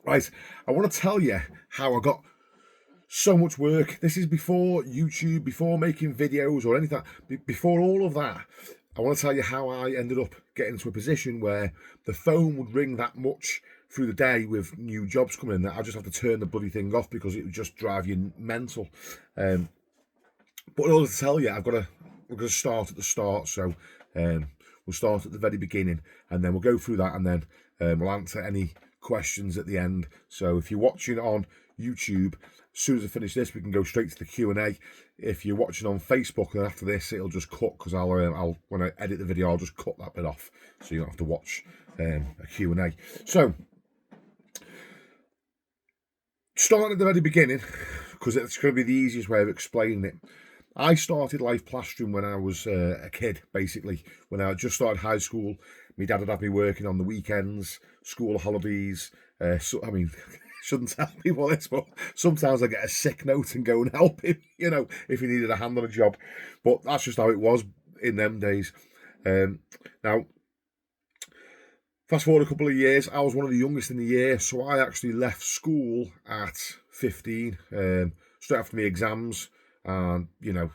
Right, I want to tell you how I got so much work. This is before YouTube, before making videos or anything. Before all of that, I want to tell you how I ended up getting to a position where the phone would ring that much through the day with new jobs coming in that I just have to turn the bloody thing off because it would just drive you mental. Um, but in order to tell you, we're going to start at the start. So we'll start at the very beginning, and then we'll go through that, and then we'll answer any questions at the end. So if you're watching on YouTube, as soon as I finish this, we can go straight to the Q&A. If you're watching on Facebook, then after this, it'll just cut because I'll when I edit the video, I'll just cut that bit off, so you don't have to watch a Q&A. So starting at the very beginning, because it's going to be the easiest way of explaining it. I started life plastering when I was a kid, basically. When I just started high school, my dad would have me working on the weekends, school holidays. Shouldn't tell people this, but sometimes I get a sick note and go and help him, if he needed a hand on a job. But that's just how it was in them days. Now, fast forward a couple of years, I was one of the youngest in the year, so I actually left school at 15, straight after my exams. And,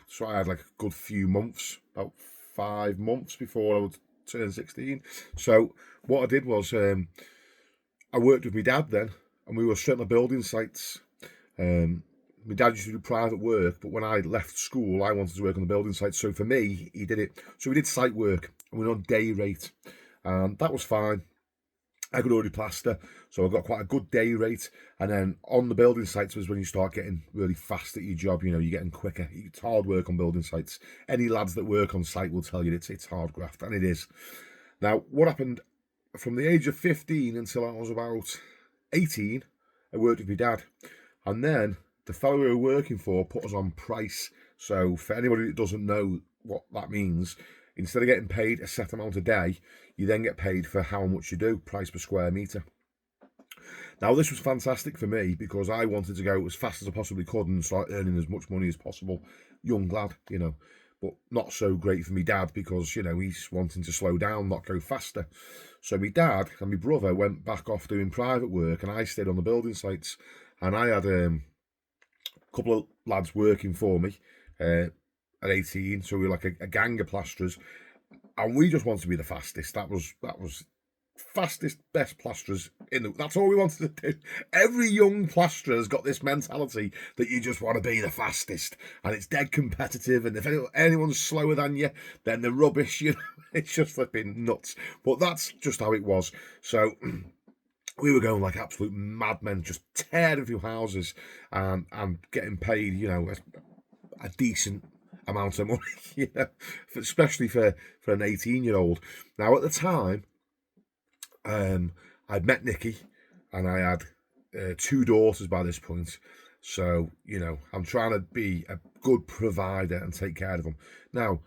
so I had like a good few months, about 5 months before I would turn 16. So what I did was I worked with my dad then, and we were straight on the building sites. My dad used to do private work, but when I left school, I wanted to work on the building sites. So for me, he did it. So we did site work, and we were on day rate. And that was fine. I could already plaster, so I got quite a good day rate. And then on the building sites was when you start getting really fast at your job. You're getting quicker. It's hard work on building sites. Any lads that work on site will tell you it's hard graft, and it is. Now, what happened from the age of 15 until I was about 18, I worked with my dad. And then the fellow we were working for put us on price. So for anybody that doesn't know what that means, instead of getting paid a set amount a day, you then get paid for how much you do, price per square metre. Now, this was fantastic for me because I wanted to go as fast as I possibly could and start earning as much money as possible. Young lad, but not so great for me dad because, he's wanting to slow down, not go faster. So my dad and my brother went back off doing private work and I stayed on the building sites. And I had a couple of lads working for me at 18. So we were like a gang of plasterers. And we just wanted to be the fastest. That was fastest, best plasterers that's all we wanted to do. Every young plasterer has got this mentality that you just want to be the fastest, and it's dead competitive. And if anyone's slower than you, then they're rubbish. It's just flipping nuts. But that's just how it was. So we were going like absolute madmen, just tearing through houses and getting paid, a decent amount of money, especially for an 18-year-old. Now, at the time, I'd met Nikki, and I had 2 daughters by this point. So, I'm trying to be a good provider and take care of them. Now,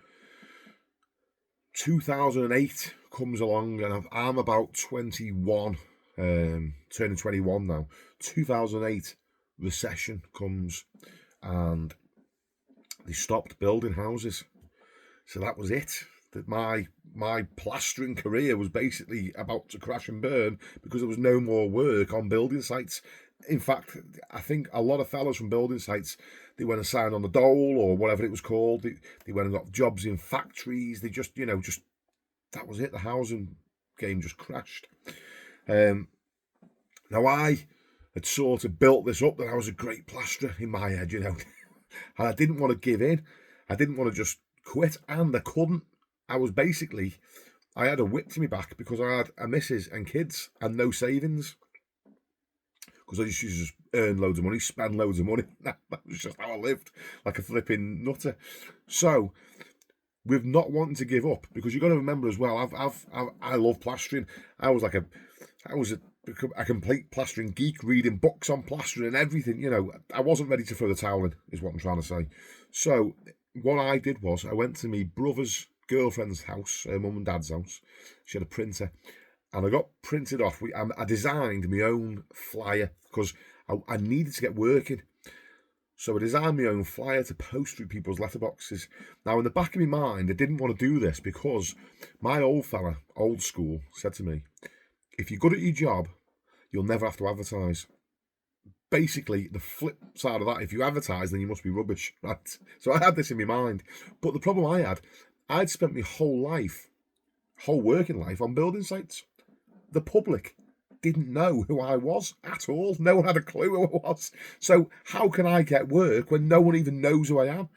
2008 comes along, and I'm about 21, turning 21 now. 2008, Recession comes, and they stopped building houses. So that was it. That my plastering career was basically about to crash and burn because there was no more work on building sites. In fact, I think a lot of fellas from building sites, they went and signed on the dole or whatever it was called. They went and got jobs in factories. They just that was it. The housing game just crashed. Now I had sort of built this up that I was a great plasterer in my head, and I didn't want to give in. I didn't want to just quit, and I couldn't. I had a whip to me back because I had a missus and kids and no savings. Because I used to just earn loads of money, spend loads of money. That was just how I lived, like a flipping nutter. So, with not wanting to give up, because you've got to remember as well, I love plastering. I was a complete plastering geek, reading books on plastering and everything. I wasn't ready to throw the towel in, is what I'm trying to say. So, what I did was I went to my brother's girlfriend's house, her mum and dad's house. She had a printer, and I got printed off. I designed my own flyer because I needed to get working. So I designed my own flyer to post through people's letterboxes. Now, in the back of my mind, I didn't want to do this because my old fella, old school, said to me, if you're good at your job, you'll never have to advertise. Basically, the flip side of that, if you advertise, then you must be rubbish, right? So I had this in my mind. But the problem I'd spent my whole working life on building sites. The public didn't know who I was at all. No one had a clue who I was. So how can I get work when no one even knows who I am?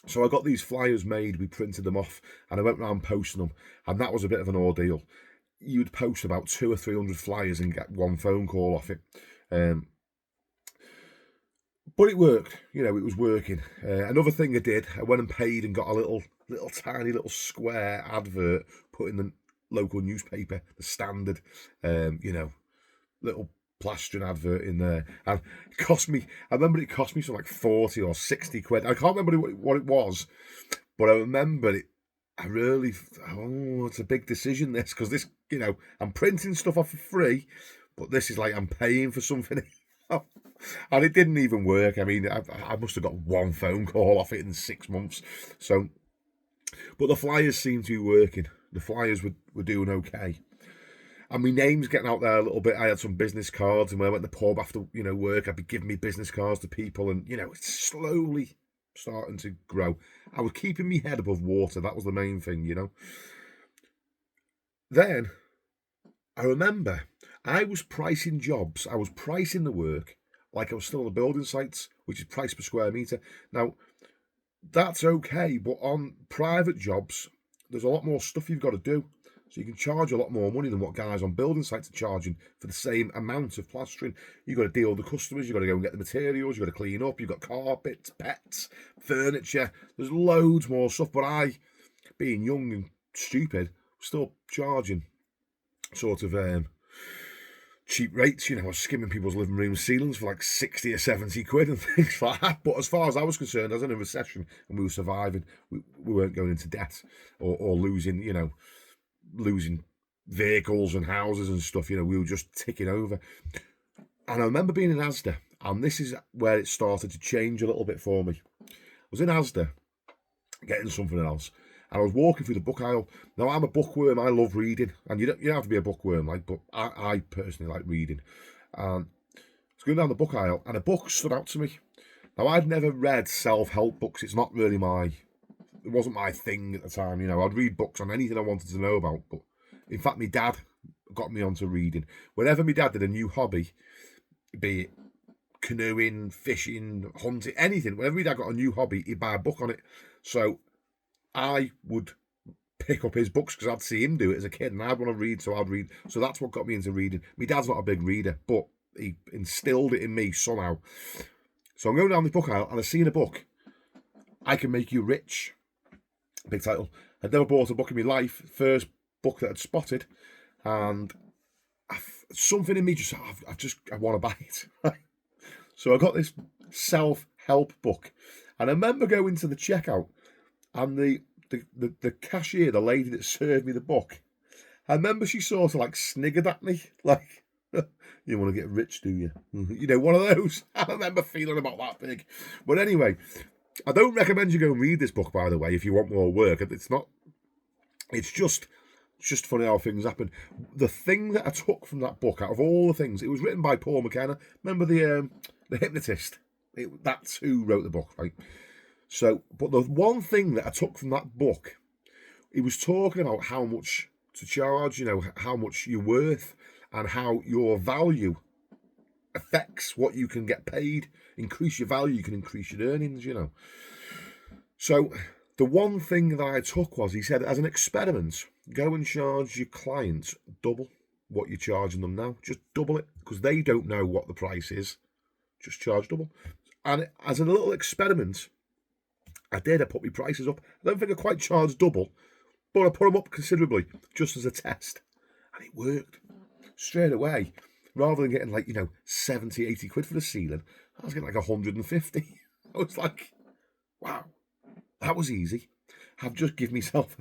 So I got these flyers made, we printed them off, and I went around posting them, and that was a bit of an ordeal. You'd post about 200 or 300 flyers and get one phone call off it. But it worked, it was working. Another thing I did, I went and paid and got a little tiny little square advert put in the local newspaper, the Standard, little plastering advert in there. And I remember it cost me something like 40 or 60 quid. I can't remember what it was, but I remember it. It's a big decision this, because this, I'm printing stuff off for free, but this is like I'm paying for something. And it didn't even work. I mean, I must have got one phone call off it in 6 months. So, but the flyers seemed to be working. The flyers were doing okay. And my name's getting out there a little bit. I had some business cards, and when I went to the pub after, work, I'd be giving me business cards to people, and, it's slowly starting to grow. I was keeping my head above water. That was the main thing, Then, I remember I was pricing jobs. I was pricing the work like I was still on the building sites, which is price per square metre. Now, that's okay, but on private jobs, there's a lot more stuff you've got to do. So you can charge a lot more money than what guys on building sites are charging for the same amount of plastering. You've got to deal with the customers, you've got to go and get the materials, you've got to clean up, you've got carpets, pets, furniture. There's loads more stuff, but I, being young and stupid, was still charging sort of cheap rates. I was skimming people's living room ceilings for like 60 or 70 quid and things like that. But as far as I was concerned, I was in a recession and we were surviving. We weren't going into debt or losing, losing vehicles and houses and stuff. We were just ticking over. And I remember being in Asda, and this is where it started to change a little bit for me. I was in Asda getting something else, and I was walking through the book aisle. Now, I'm a bookworm. I love reading, and you don't have to be a bookworm, but I personally like reading. And I was going down the book aisle, and a book stood out to me. Now, I'd never read self-help books. It's not really it wasn't my thing at the time. I'd read books on anything I wanted to know about. But in fact, my dad got me onto reading. Whenever my dad did a new hobby, be it canoeing, fishing, hunting, anything, whenever my dad got a new hobby, he'd buy a book on it. So I would pick up his books because I'd see him do it as a kid, and I'd want to read, so I'd read. So that's what got me into reading. My dad's not a big reader, but he instilled it in me somehow. So I'm going down the book aisle, and I've seen a book, I Can Make You Rich. Big title. I'd never bought a book in my life. First book that I'd spotted, and something in me I want to buy it. So I got this self-help book, and I remember going to the checkout, and the cashier, the lady that served me the book, I remember she sort of like sniggered at me, like, "You want to get rich, do you?" One of those. I remember feeling about that big. But anyway, I don't recommend you go and read this book, by the way, if you want more work. It's just funny how things happen. The thing that I took from that book, out of all the things, it was written by Paul McKenna. Remember the hypnotist? That's who wrote the book, right? So, but the one thing that I took from that book, he was talking about how much to charge, how much you're worth, and how your value affects what you can get paid. Increase your value, you can increase your earnings, So the one thing that I took was, he said, as an experiment, go and charge your clients double what you're charging them now. Just double it, because they don't know what the price is. Just charge double. And as a little experiment, I put my prices up. I don't think I quite charged double, but I put them up considerably, just as a test. And it worked straight away. Rather than getting 70, 80 quid for the ceiling, I was getting like 150. I was like, wow, that was easy. I've just given myself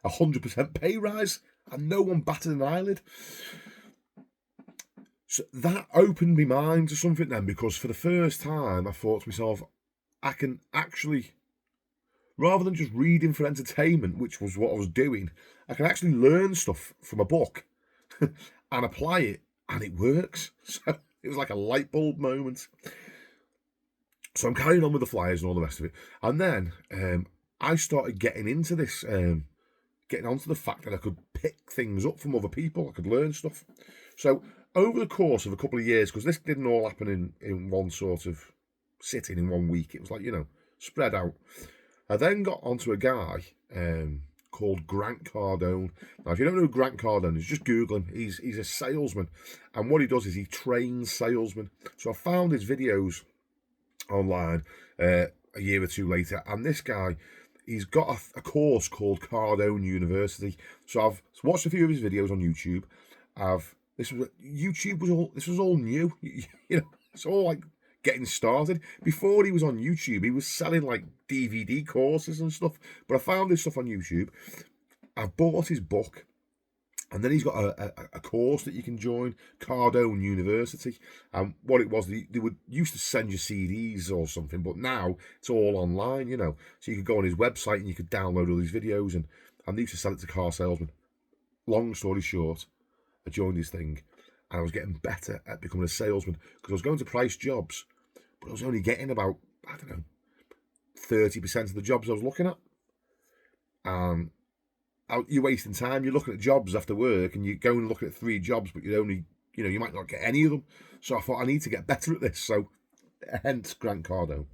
a 100% pay rise, and no one batted an eyelid. So that opened my mind to something then, because for the first time I thought to myself, I can actually, rather than just reading for entertainment, which was what I was doing, I can actually learn stuff from a book and apply it and it works. So it was like a light bulb moment. So I'm carrying on with the flyers and all the rest of it. And then I started getting into this, getting onto the fact that I could pick things up from other people. I could learn stuff. So over the course of a couple of years, because this didn't all happen in one sort of sitting in 1 week. It was like, spread out. I then got onto a guy called Grant Cardone. Now, if you don't know who Grant Cardone is, just Google him. He's a salesman. And what he does is he trains salesmen. So I found his videos online a year or two later, and this guy, he's got a course called Cardone University. So I've watched a few of his videos on YouTube. This was all new. It's all like getting started. Before he was on YouTube, he was selling like DVD courses and stuff. But I found this stuff on YouTube. I bought his book. And then he's got a course that you can join, Cardone University. And what it was, they would used to send you CDs or something, but now it's all online, So you could go on his website and you could download all these videos, and they used to sell it to car salesmen. Long story short, I joined his thing, and I was getting better at becoming a salesman, because I was going to price jobs, but I was only getting about, 30% of the jobs I was looking at. You're wasting time. You're looking at jobs after work, and you go and look at 3 jobs, but you only, you might not get any of them. So I thought, I need to get better at this. So hence Grant Cardone.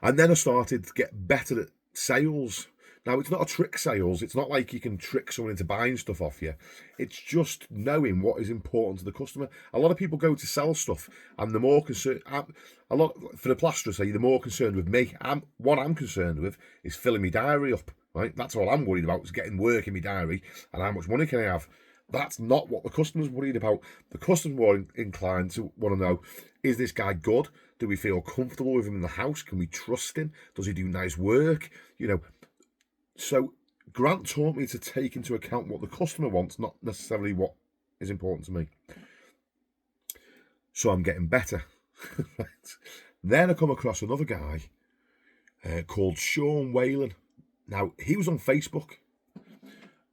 And then I started to get better at sales. Now, it's not a trick sales. It's not like you can trick someone into buying stuff off you. It's just knowing what is important to the customer. A lot of people go to sell stuff, and the more concerned, for the plasterer, say, the more concerned with me. What I'm concerned with is filling my diary up. Right, that's all I'm worried about, is getting work in my diary and how much money can I have. That's not what the customer's worried about. The customer's more inclined to want to know, is this guy good? Do we feel comfortable with him in the house? Can we trust him? Does he do nice work? So Grant taught me to take into account what the customer wants, not necessarily what is important to me. So I'm getting better. Then I come across another guy called Sha Wayne. Now, he was on Facebook,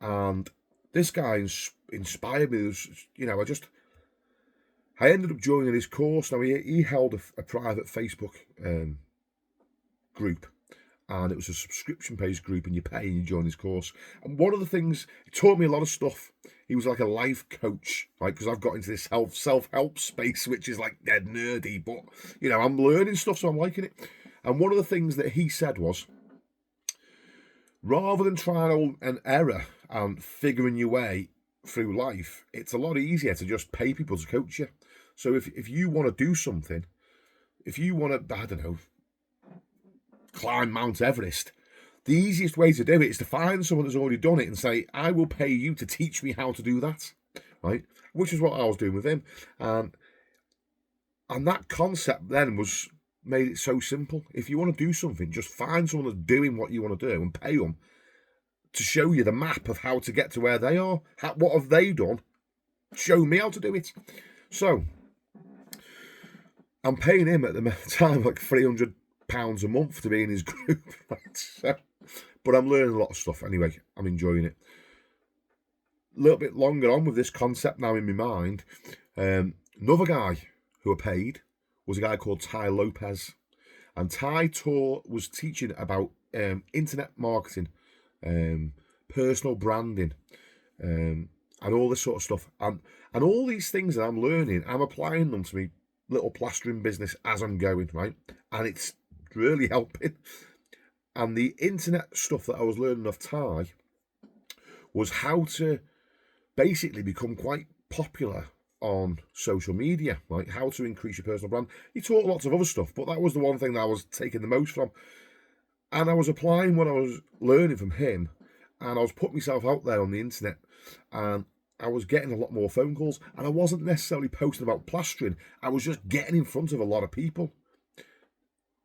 and this guy inspired me. I ended up joining his course. Now, he held a private Facebook group, and it was a subscription-based group, and you pay and you join his course. And one of the things, he taught me a lot of stuff. He was like a life coach, right? Because I've got into this self-help space, which is like dead nerdy, but, I'm learning stuff, so I'm liking it. And one of the things that he said was, rather than trial and error and figuring your way through life, it's a lot easier to just pay people to coach you. So if you want to do something, if you want to, climb Mount Everest, the easiest way to do it is to find someone that's already done it and say, I will pay you to teach me how to do that, right? Which is what I was doing with him. And that concept then made it so simple. If you want to do something, just find someone that's doing what you want to do and pay them to show you the map of how to get to where they are. What have they done? Show me how to do it. So I'm paying him at the time like £300 a month to be in his group. But I'm learning a lot of stuff anyway. I'm enjoying it. A little bit longer on with this concept now in my mind. Another guy who I paid was a guy called Lopez, and was teaching about internet marketing, personal branding, and all this sort of stuff, and all these things that I'm learning, I'm applying them to my little plastering business as I'm going, right? And it's really helping. And the internet stuff that I was learning off was how to basically become quite popular on social media, right? How to increase your personal brand. He taught lots of other stuff, but that was the one thing that I was taking the most from. And I was applying what I was learning from him, and I was putting myself out there on the internet, and I was getting a lot more phone calls, and I wasn't necessarily posting about plastering. I was just getting in front of a lot of people.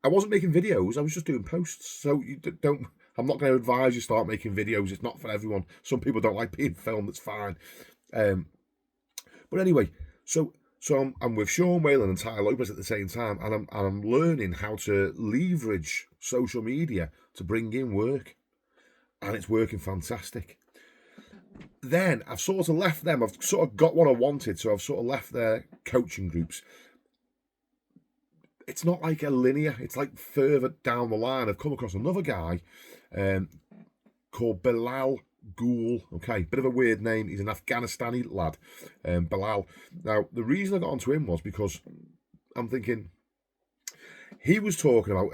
I wasn't making videos, I was just doing posts. So I'm not going to advise you start making videos. It's not for everyone. Some people don't like being filmed, that's fine. But anyway, so I'm with Sha Wayne and Lopez at the same time, and I'm learning how to leverage social media to bring in work, and it's working fantastic. Then I've sort of left them. I've sort of got what I wanted, so I've sort of left their coaching groups. It's not like a linear. It's like further down the line. I've come across another guy called Bilal Ghoul. Okay, bit of a weird name. He's an Afghanistani lad, Bilal. Now, the reason I got onto him was because I'm thinking he was talking about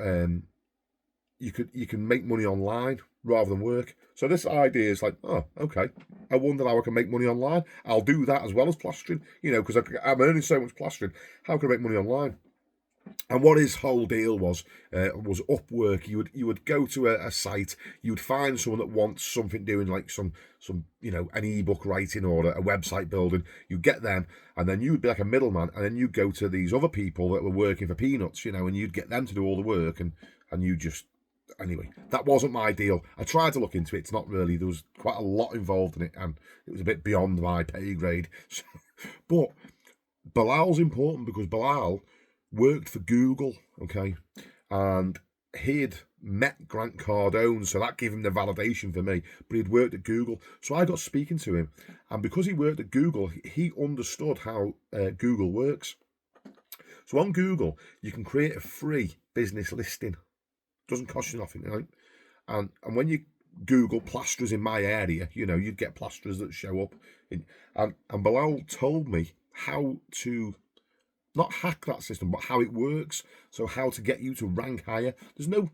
you can make money online rather than work. So this idea is like, oh, okay. I wonder how I can make money online. I'll do that as well as plastering, because I'm earning so much plastering. How can I make money online? And what his whole deal was Upwork. You would go to a site, you would find someone that wants something doing, like some an ebook writing or a website building. You get them, and then you would be like a middleman, and then you go to these other people that were working for peanuts, and you'd get them to do all the work, and you just. Anyway, that wasn't my deal. I tried to look into it. It's not really. There was quite a lot involved in it, and it was a bit beyond my pay grade. So, but Bilal's important because Bilal worked for Google, okay, and he'd met Grant Cardone, so that gave him the validation for me. But he'd worked at Google, so I got speaking to him, and because he worked at Google, he understood how Google works. So on Google, you can create a free business listing. Doesn't cost you nothing, right? And when you Google plasterers in my area, you'd get plasterers that show up. And Bilal told me how to not hack that system, but how it works. So how to get you to rank higher. It's no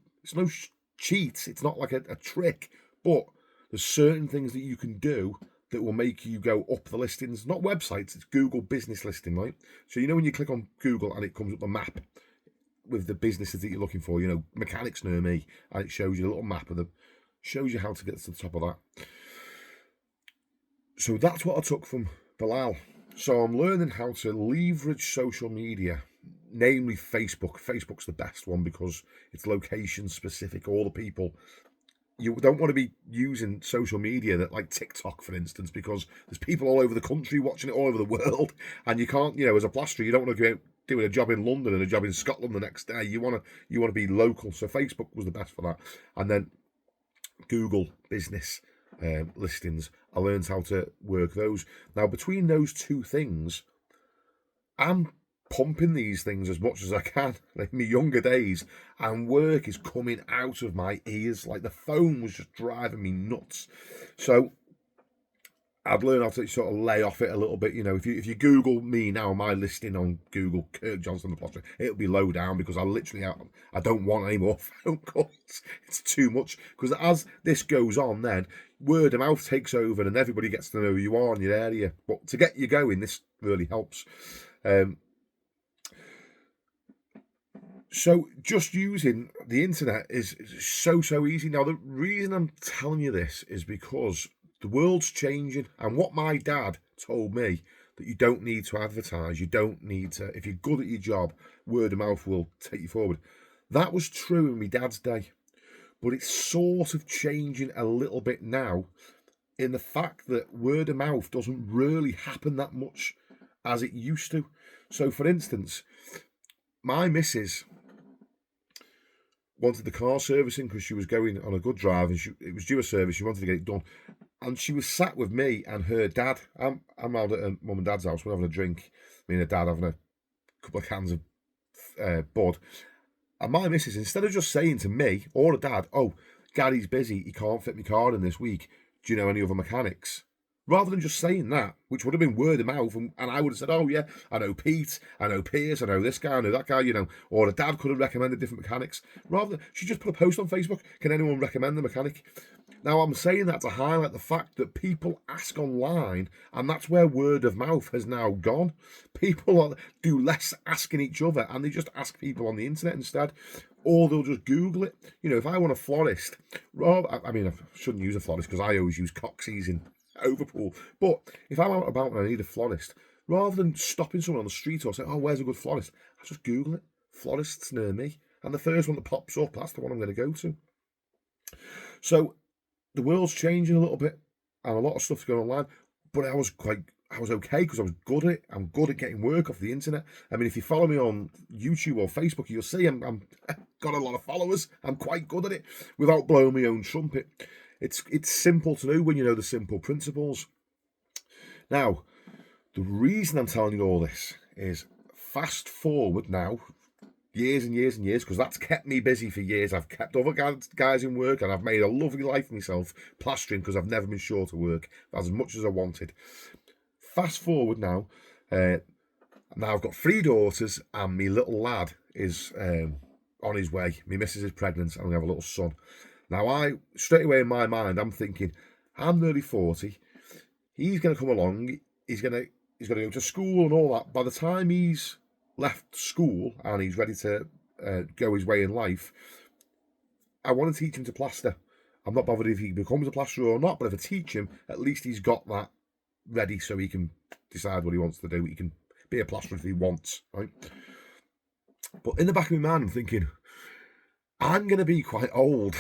cheat. It's not like a trick, but there's certain things that you can do that will make you go up the listings. Not websites, it's Google business listing, right? So when you click on Google and it comes up a map with the businesses that you're looking for, mechanics near me, and it shows you a little map of them, shows you how to get to the top of that. So that's what I took from Bilal. So I'm learning how to leverage social media, namely Facebook. Facebook's the best one because it's location specific. All the people, you don't want to be using social media that, like TikTok, for instance, because there's people all over the country watching it, all over the world, and you can't, as a plasterer, you don't want to go out doing a job in London and a job in Scotland the next day. You want to be local. So Facebook was the best for that. And then Google business listings, I learned how to work those. Now, between those two things, I'm pumping these things as much as I can, like in my younger days, and work is coming out of my ears. Like the phone was just driving me nuts. So I'd learn how to sort of lay off it a little bit. If you Google me now, my listing on Google, Kirk Johnson the plasterer, it'll be low down because I don't want any more phone calls. It's too much. Because as this goes on, then word of mouth takes over and everybody gets to know who you are in your area. But to get you going, this really helps. So just using the internet is so easy. Now, the reason I'm telling you this is because the world's changing, and what my dad told me, that you don't need to advertise, you don't need to, if you're good at your job, word of mouth will take you forward. That was true in my dad's day, but it's sort of changing a little bit now in the fact that word of mouth doesn't really happen that much as it used to. So, for instance, my missus wanted the car servicing because she was going on a good drive and it was due a service. She wanted to get it done. And she was sat with me and her dad. I'm out at her mum and dad's house. We're having a drink. Me and her dad having a couple of cans of bud. And my missus, instead of just saying to me or her dad, oh, Gary's busy, he can't fit my car in this week, do you know any other mechanics? Rather than just saying that, which would have been word of mouth, and I would have said, oh yeah, I know Pete, I know Piers, I know this guy, I know that guy, or the dad could have recommended different mechanics. Rather, she just put a post on Facebook, can anyone recommend the mechanic? Now, I'm saying that to highlight the fact that people ask online, and that's where word of mouth has now gone. People do less asking each other, and they just ask people on the internet instead, or they'll just Google it. If I want a florist, I shouldn't use a florist because I always use Coxey's in Overpool. But if I'm out and about and I need a florist, rather than stopping someone on the street or saying, oh, where's a good florist, I just Google it. Florists near me. And the first one that pops up, that's the one I'm going to go to. So the world's changing a little bit and a lot of stuff's going online. But I was okay because I was good at it. I'm good at getting work off the internet. I mean, if you follow me on YouTube or Facebook, you'll see I'm got a lot of followers. I'm quite good at it without blowing my own trumpet. It's simple to do when you know the simple principles. Now, the reason I'm telling you all this is fast forward now, years and years and years, because that's kept me busy for years. I've kept other guys in work, and I've made a lovely life for myself plastering, because I've never been short of work as much as I wanted. Fast forward now, now I've got 3 daughters, and my little lad is on his way. My missus is pregnant, and we have a little son. Now, straight away in my mind, I'm thinking, I'm nearly 40. He's going to come along. He's going to go to school and all that. By the time he's left school and he's ready to go his way in life, I want to teach him to plaster. I'm not bothered if he becomes a plasterer or not, but if I teach him, at least he's got that ready so he can decide what he wants to do. He can be a plasterer if he wants, right? But in the back of my mind, I'm thinking, I'm going to be quite old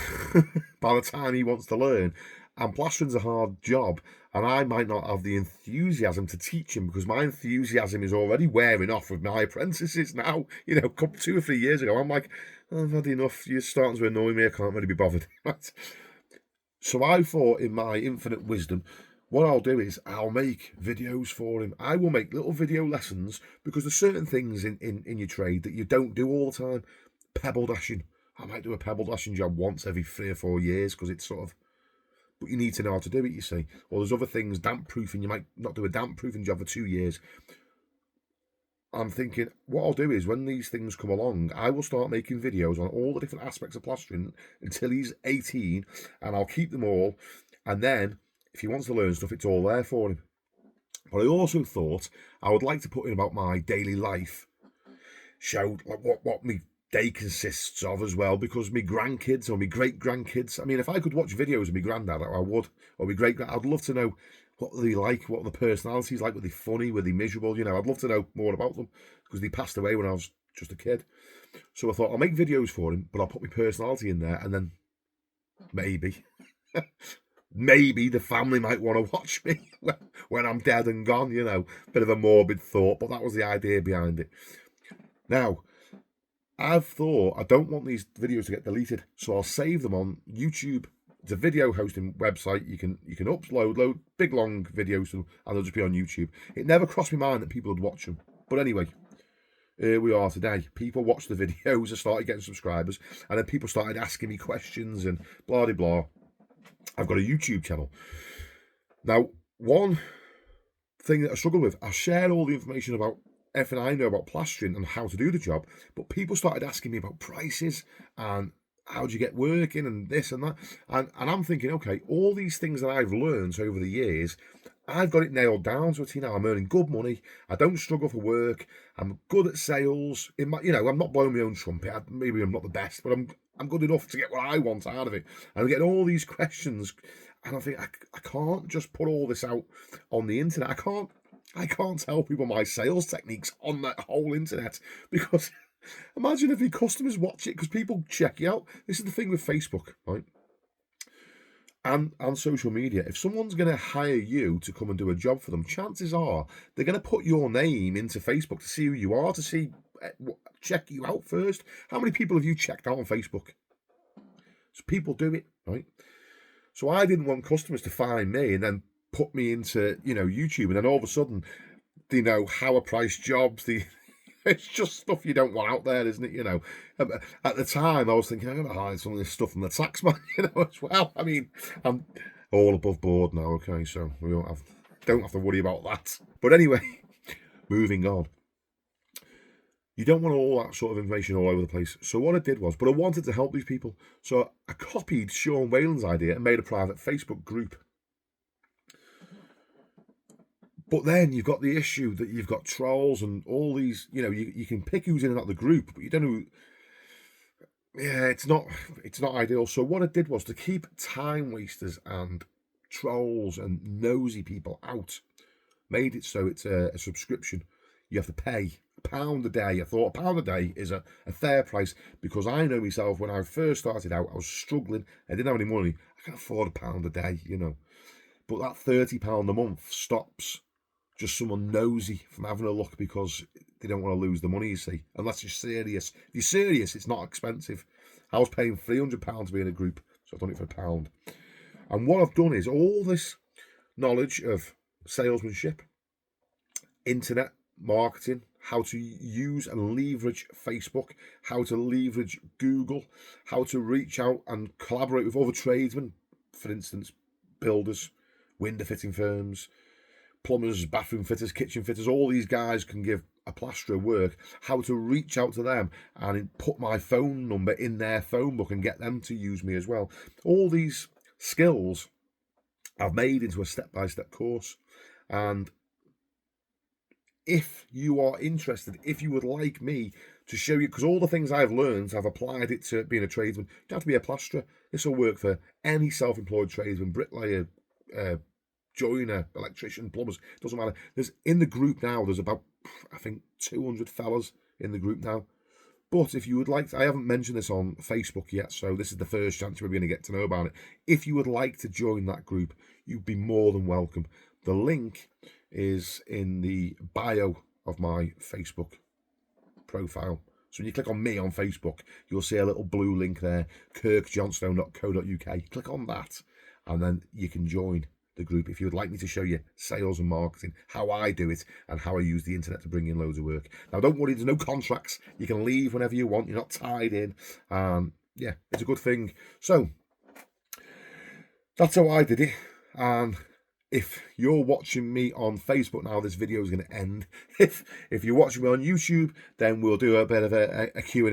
by the time he wants to learn, and plastering's a hard job, and I might not have the enthusiasm to teach him, because my enthusiasm is already wearing off with my apprentices now. 2 or 3 years ago, I'm like, I've had enough, you're starting to annoy me, I can't really be bothered. So I thought, in my infinite wisdom, what I'll do is I'll make videos for him. I will make little video lessons, because there's certain things in your trade that you don't do all the time. Pebble dashing. I might do a pebble dashing job once every 3 or 4 years, because it's sort of, but you need to know how to do it, you see. Or there's other things, damp proofing, you might not do a damp proofing job for 2 years. I'm thinking, what I'll do is, when these things come along, I will start making videos on all the different aspects of plastering until he's 18, and I'll keep them all, and then if he wants to learn stuff, it's all there for him. But I also thought I would like to put in about my daily life, show like what my day consists of as well, because my grandkids or my great grandkids, I mean, if I could watch videos of my granddad, I would, or my great I'd love to know what they like, what the personalities like, were they funny, were they miserable, I'd love to know more about them, because they passed away when I was just a kid. So I thought, I'll make videos for him, but I'll put my personality in there, and then maybe maybe the family might want to watch me when I'm dead and gone, bit of a morbid thought, but that was the idea behind it. Now, I've thought I don't want these videos to get deleted, so I'll save them on YouTube. It's a video hosting website. You can upload big long videos, and they'll just be on YouTube. It never crossed my mind that people would watch them, but anyway, here we are today. People watched the videos, I started getting subscribers, and then people started asking me questions and blah blah blah. I've got a YouTube channel now. One thing that I struggle with, I share all the information about everything I know about plastering and how to do the job, but people started asking me about prices and how do you get working and this and that, and I'm thinking, okay, all these things that I've learned over the years, I've got it nailed down to a T now. I'm earning good money, I don't struggle for work, I'm good at sales. I'm not blowing my own trumpet, maybe I'm not the best, but I'm good enough to get what I want out of it. And I'm getting all these questions, and I think I can't just put all this out on the internet. I can't tell people my sales techniques on that whole internet, because imagine if your customers watch it, because people check you out. This is the thing with Facebook, right? And social media. If someone's going to hire you to come and do a job for them, chances are they're going to put your name into Facebook to see who you are, to see, check you out first. How many people have you checked out on Facebook? So people do it, right? So I didn't want customers to find me and then put me into, YouTube, and then all of a sudden they know how I price jobs. It's just stuff you don't want out there, isn't it? At the time I was thinking, I'm going to hide some of this stuff from the tax man, as well. I mean, I'm all above board now, okay, so we don't have to worry about that. But anyway, moving on. You don't want all that sort of information all over the place. So what I did was, but I wanted to help these people, so I copied Sha Wayne's idea and made a private Facebook group. But then you've got the issue that you've got trolls and all these, you can pick who's in and out of the group, but you don't know. Yeah, it's not ideal. So what I did was to keep time wasters and trolls and nosy people out. Made it so it's a subscription. You have to pay £1 a day. I thought £1 a day is a fair price, because I know myself, when I first started out, I was struggling. I didn't have any money. I can afford £1 a day, But that £30 a month stops just someone nosy from having a look, because they don't want to lose the money, you see, unless you're serious. If you're serious, it's not expensive. I was paying £300 to be in a group, so I've done it for £1. And what I've done is all this knowledge of salesmanship, internet marketing, how to use and leverage Facebook, how to leverage Google, how to reach out and collaborate with other tradesmen, for instance, builders, window fitting firms, plumbers, bathroom fitters, kitchen fitters. All these guys can give a plasterer work, how to reach out to them and put my phone number in their phone book and get them to use me as well. All these skills I've made into a step-by-step course. And if you are interested, if you would like me to show you, because all the things I've learned, I've applied it to being a tradesman. You don't have to be a plasterer. This will work for any self-employed tradesman, bricklayer, joiner, electrician, plumbers, doesn't matter. There's in the group now, there's about, I think, 200 fellas in the group now. But if you would like to, I haven't mentioned this on Facebook yet, so this is the first chance we're going to get to know about it. If you would like to join that group, you'd be more than welcome. The link is in the bio of my Facebook profile. So when you click on me on Facebook, you'll see a little blue link there, kirkjohnstone.co.uk. Click on that, and then you can join the group if you would like me to show you sales and marketing, how I do it, and how I use the internet to bring in loads of work. Now, don't worry, there's no contracts. You can leave whenever you want. You're not tied in. Yeah, it's a good thing. So that's how I did it. And if you're watching me on Facebook now, this video is going to end. If you're watching me on YouTube, then we'll do a bit of a Q&A